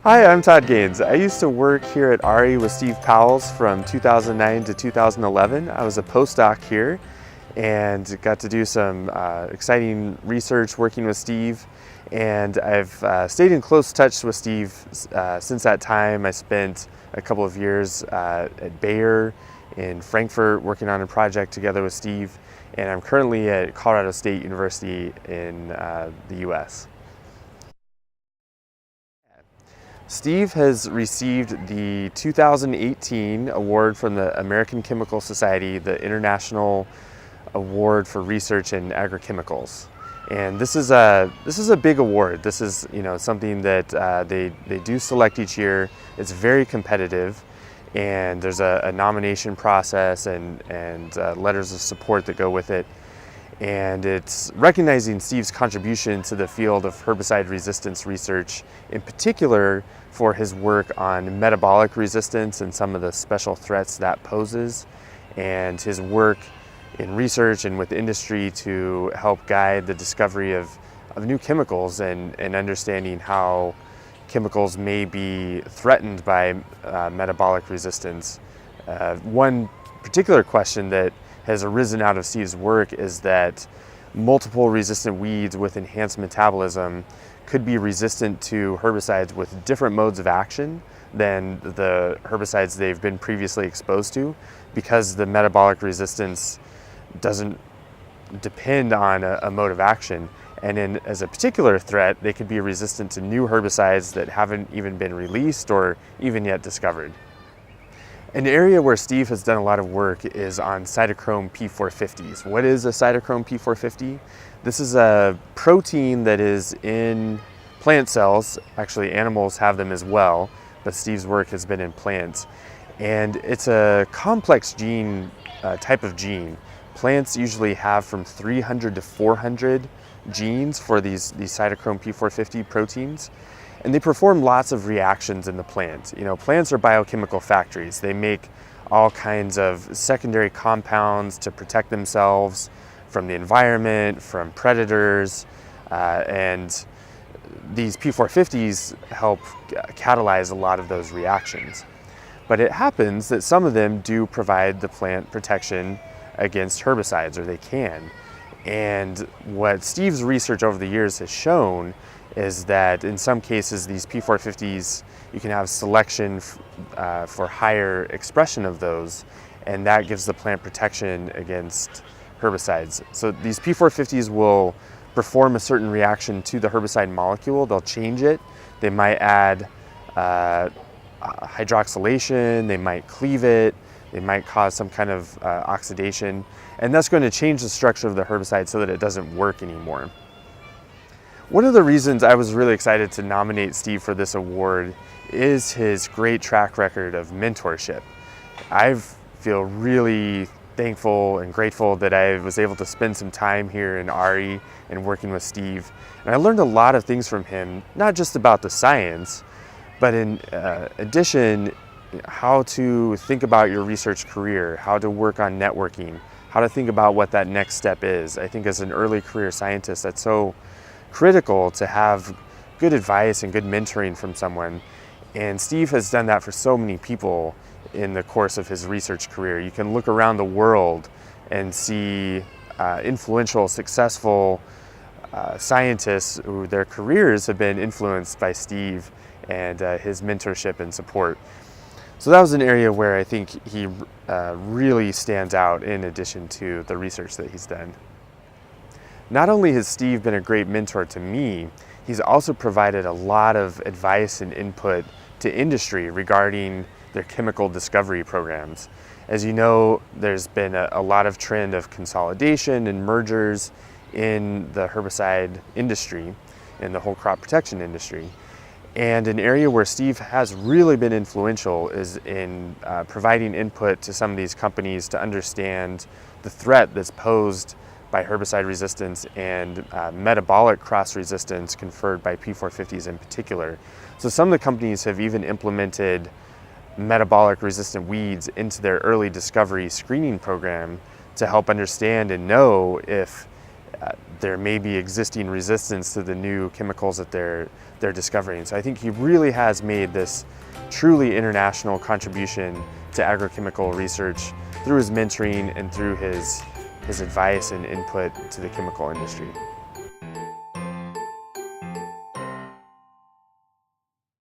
Hi, I'm Todd Gaines. I used to work here at RE with Steve Powles from 2009 to 2011. I was a postdoc here and got to do some exciting research working with Steve. And I've stayed in close touch with Steve since that time. I spent a couple of years at Bayer in Frankfurt working on a project together with Steve. And I'm currently at Colorado State University in the US. Steve has received the 2018 award from the American Chemical Society, the International Award for Research in Agrochemicals. And this is a big award. This is something that they do select each year. It's very competitive, and there's a nomination process and letters of support that go with it. And it's recognizing Steve's contribution to the field of herbicide resistance research, in particular for his work on metabolic resistance and some of the special threats that poses, and his work in research and with industry to help guide the discovery of new chemicals and understanding how chemicals may be threatened by metabolic resistance. One particular question that has arisen out of Steve's work is that multiple resistant weeds with enhanced metabolism could be resistant to herbicides with different modes of action than the herbicides they've been previously exposed to, because the metabolic resistance doesn't depend on a mode of action. And as a particular threat, they could be resistant to new herbicides that haven't even been released or even yet discovered. An area where Steve has done a lot of work is on cytochrome P450s. What is a cytochrome P450? This is a protein that is in plant cells. Actually, animals have them as well, but Steve's work has been in plants. And it's a complex gene, type of gene. Plants usually have from 300 to 400 genes for these cytochrome P450 proteins. And they perform lots of reactions in the plant. Plants are biochemical factories. They make all kinds of secondary compounds to protect themselves from the environment, from predators, and these P450s help catalyze a lot of those reactions. But it happens that some of them do provide the plant protection against herbicides, or they can. And what Steve's research over the years has shown is that in some cases these P450s, you can have selection for higher expression of those, and that gives the plant protection against herbicides. So these P450s will perform a certain reaction to the herbicide molecule. They'll change it. They might add hydroxylation, they might cleave it, they might cause some kind of oxidation, and that's going to change the structure of the herbicide so that it doesn't work anymore. One of the reasons I was really excited to nominate Steve for this award is his great track record of mentorship. I feel really thankful and grateful that I was able to spend some time here in RE and working with Steve. And I learned a lot of things from him, not just about the science, but in addition, how to think about your research career, how to work on networking, how to think about what that next step is. I think as an early career scientist, that's so critical to have good advice and good mentoring from someone. And Steve has done that for so many people in the course of his research career. You can look around the world and see influential, successful scientists who their careers have been influenced by Steve and his mentorship and support. So that was an area where I think he really stands out in addition to the research that he's done. Not only has Steve been a great mentor to me, he's also provided a lot of advice and input to industry regarding their chemical discovery programs. As you know, there's been a lot of trend of consolidation and mergers in the herbicide industry and the whole crop protection industry. And an area where Steve has really been influential is in providing input to some of these companies to understand the threat that's posed by herbicide resistance and metabolic cross resistance conferred by P450s in particular. So some of the companies have even implemented metabolic resistant weeds into their early discovery screening program to help understand and know if there may be existing resistance to the new chemicals that they're discovering. So I think he really has made this truly international contribution to agrochemical research through his mentoring and through his advice and input to the chemical industry.